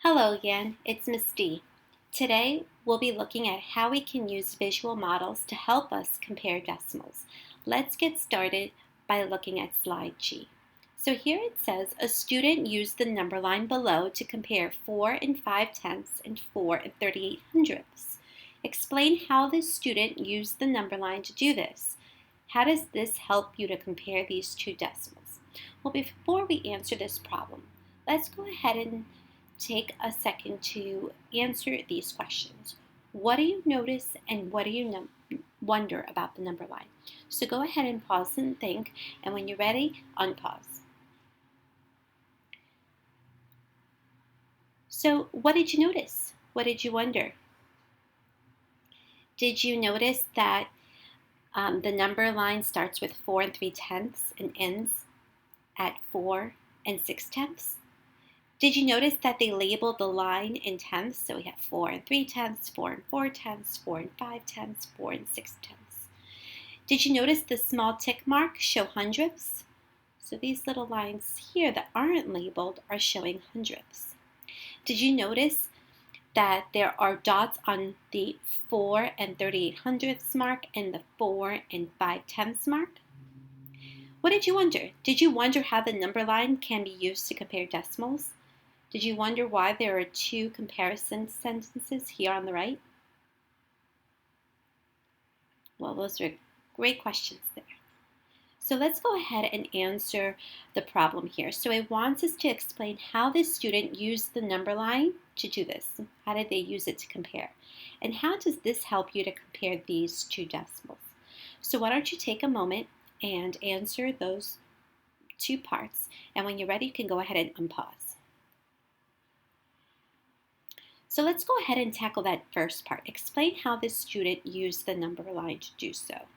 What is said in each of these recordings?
Hello again, it's Miss D. Today we'll be looking at how we can use visual models to help us compare decimals. Let's get started by looking at slide G. So here it says a student used the number line below to compare 4 and 5/10 and 4 and 38/100. Explain how this student used the number line to do this. How does this help you to compare these two decimals? Well, before we answer this problem, let's go ahead and take a second to answer these questions. What do you notice and what do you wonder about the number line? So go ahead and pause and think, and when you're ready, unpause. So what did you notice? What did you wonder? Did you notice that the number line starts with 4 and 3/10 and ends at 4 and 6/10? Did you notice that they labeled the line in tenths? So we have 4 and 3/10, 4 and 4/10, 4 and 5/10, 4 and 6/10. Did you notice the small tick marks show hundredths? So these little lines here that aren't labeled are showing hundredths. Did you notice that there are dots on the 4 and 38/100 mark and the 4 and 5/10 mark? What did you wonder? Did you wonder how the number line can be used to compare decimals? Did you wonder why there are two comparison sentences here on the right? Well, those are great questions there. So let's go ahead and answer the problem here. So it wants us to explain how this student used the number line to do this. How did they use it to compare? And how does this help you to compare these two decimals? So why don't you take a moment and answer those two parts. And when you're ready, you can go ahead and unpause. So let's go ahead and tackle that first part. Explain how this student used the number line to do so.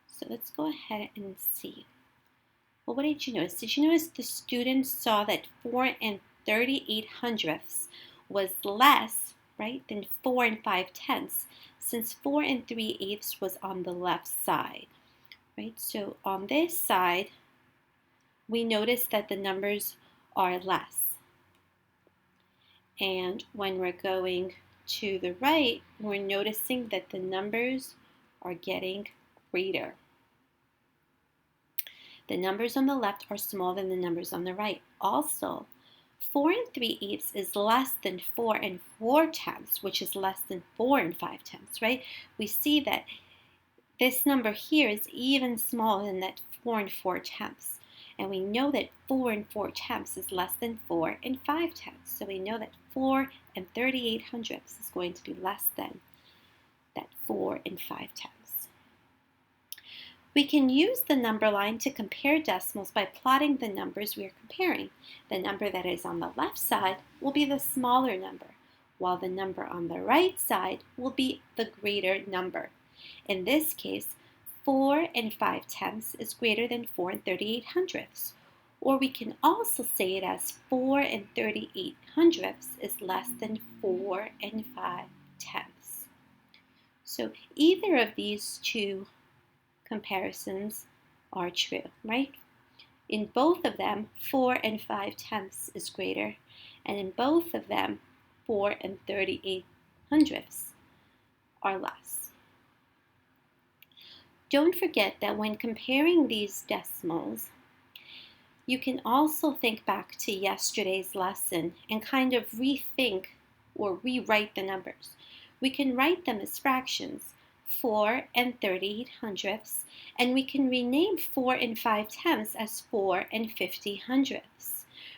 So let's go ahead and see. Well, what did you notice? Did you notice the student saw that 4 and 38/100 was less, right, than 4 and 5/10, since 4 and 3/8 was on the left side, right? So on this side, we notice that the numbers are less. And when we're going to the right, we're noticing that the numbers are getting greater. The numbers on the left are smaller than the numbers on the right. Also, 4 and 3/8 is less than 4 and 4/10, which is less than 4 and 5/10, right? We see that this number here is even smaller than that 4 and 4/10. And we know that 4 and 4/10 is less than 4 and 5/10. So we know that 4 and 38/100 is going to be less than that 4 and 5/10. We can use the number line to compare decimals by plotting the numbers we are comparing. The number that is on the left side will be the smaller number, while the number on the right side will be the greater number. In this case, 4 and 5/10 is greater than 4 and 38/100. Or we can also say it as 4 and 38/100 is less than 4 and 5/10. So either of these two comparisons are true, right? In both of them, 4 and 5/10 is greater, and in both of them, 4 and 38/100 are less. Don't forget that when comparing these decimals, you can also think back to yesterday's lesson and kind of rethink or rewrite the numbers. We can write them as fractions, 4 and 38/100, and we can rename 4 and 5/10 as 4 and 50/100.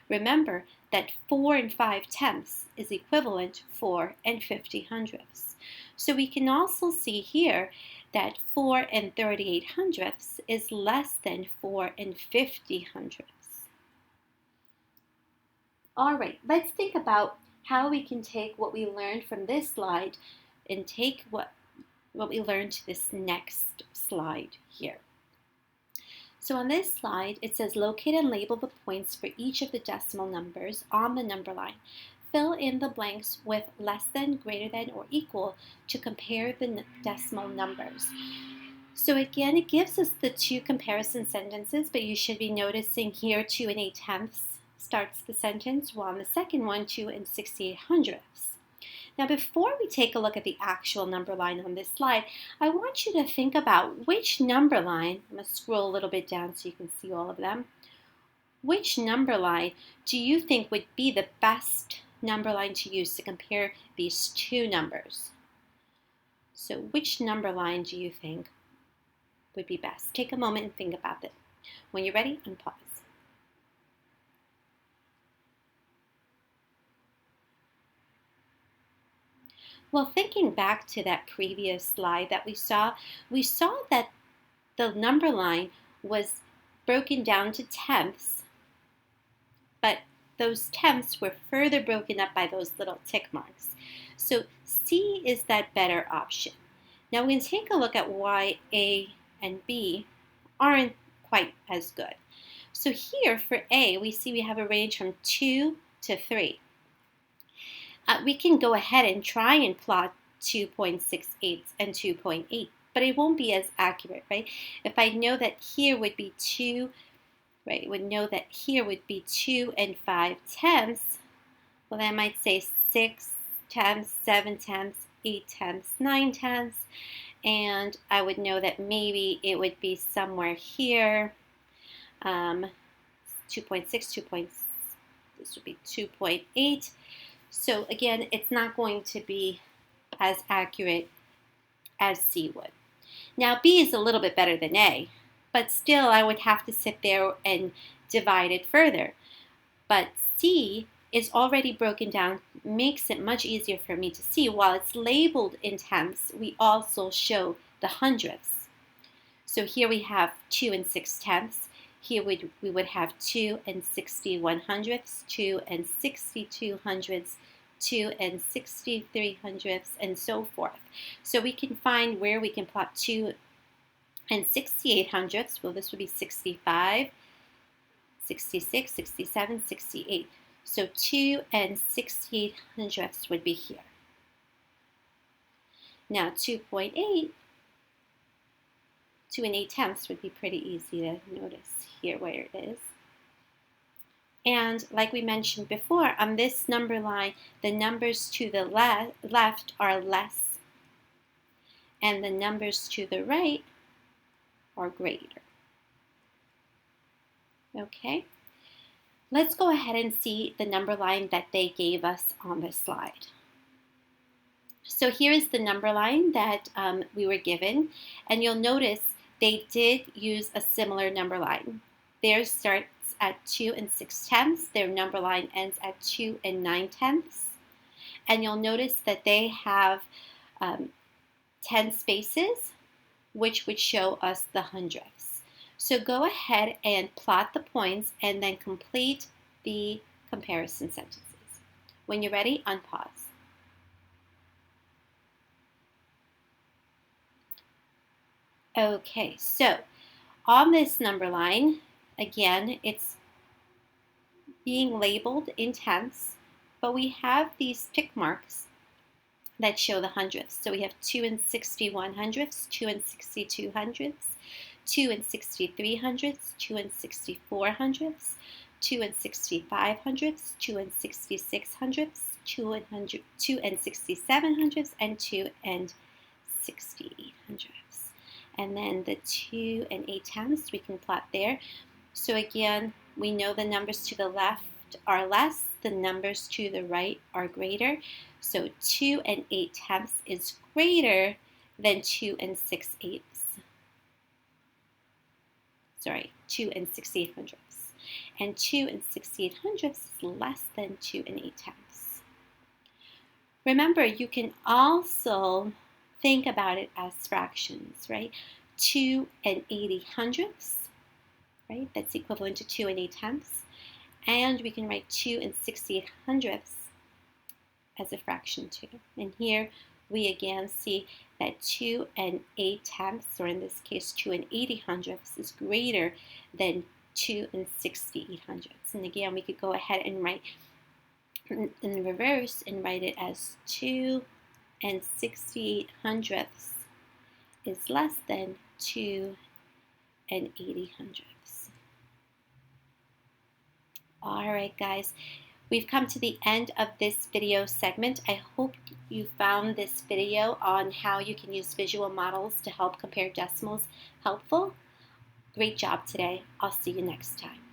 Remember that 4 and 5/10 is equivalent to 4 and 50/100. So we can also see here that 4 and 38/100 is less than 4 and 50/100. All right, let's think about how we can take what we learned from this slide and take what we learned to this next slide here. So on this slide, it says locate and label the points for each of the decimal numbers on the number line. Fill in the blanks with less than, greater than, or equal to compare the decimal numbers. So again, it gives us the two comparison sentences, but you should be noticing here 2 and 8/10 starts the sentence, while in the second one, 2 and 68 hundredths. Now, before we take a look at the actual number line on this slide, I want you to think about which number line, I'm going to scroll a little bit down so you can see all of them, which number line do you think would be the best number line to use to compare these two numbers? So which number line do you think would be best? Take a moment and think about it. When you're ready, unpause. Well, thinking back to that previous slide that we saw that the number line was broken down to tenths, but those tenths were further broken up by those little tick marks. So C is that better option. Now we're going to take a look at why A and B aren't quite as good. So here for A, we see we have a range from 2 to 3. We can go ahead and try and plot 2.68 and 2.8, but it won't be as accurate, right? If I know that here would be 2, right, would know that here would be 2 and 5 tenths, well, I might say 6 tenths, 7 tenths, 8 tenths, 9 tenths, and I would know that maybe it would be somewhere here, 2.6, this would be 2.8. So again, it's not going to be as accurate as C would. Now B is a little bit better than A, but still I would have to sit there and divide it further. But C is already broken down, makes it much easier for me to see. While it's labeled in tenths, we also show the hundredths. So here we have 2 and 6 tenths. Here we would have 2 and 61 hundredths, 2 and 62 hundredths, 2 and 63 hundredths, and so forth. So we can find where we can plot 2 and 68 hundredths. Well, this would be 65, 66, 67, 68. So 2 and 68 hundredths would be here. Now 2.8, 2 and 8 tenths would be pretty easy to notice here where it is. And like we mentioned before, on this number line, the numbers to the left are less, and the numbers to the right are greater. Okay, let's go ahead and see the number line that they gave us on this slide. So here is the number line that we were given, and you'll notice they did use a similar number line. Theirs starts at 2 and 6 tenths. Their number line ends at 2 and 9 tenths. And you'll notice that they have 10 spaces, which would show us the hundredths. So go ahead and plot the points and then complete the comparison sentences. When you're ready, unpause. Okay, so on this number line, again, it's being labeled in tenths, but we have these tick marks that show the hundredths. So we have 2 and 61 hundredths, 2 and 62 hundredths, 2 and 63 hundredths, 2 and 64 hundredths, 2 and 65 hundredths, 2 and 66 hundredths, 2 and 67 hundredths, and 2 and 68 hundredths. And then the 2 and 8 tenths we can plot there. So again, we know the numbers to the left are less, the numbers to the right are greater. So 2 and 8 tenths is greater than 2 and 6 eighths. Sorry, 2 and 68 hundredths. And 2 and 68 hundredths is less than 2 and 8 tenths. Remember, you can also think about it as fractions, right? 2 and 80 hundredths, right? That's equivalent to 2 and 8 tenths. And we can write 2 and 68 hundredths as a fraction too. And here we again see that 2 and 8 tenths, or in this case 2 and 80 hundredths, is greater than 2 and 68 hundredths. And again, we could go ahead and write in reverse and write it as 2 and 68 hundredths is less than 2 and 80 hundredths. All right, guys, we've come to the end of this video segment. I hope you found this video on how you can use visual models to help compare decimals helpful. Great job today. I'll see you next time.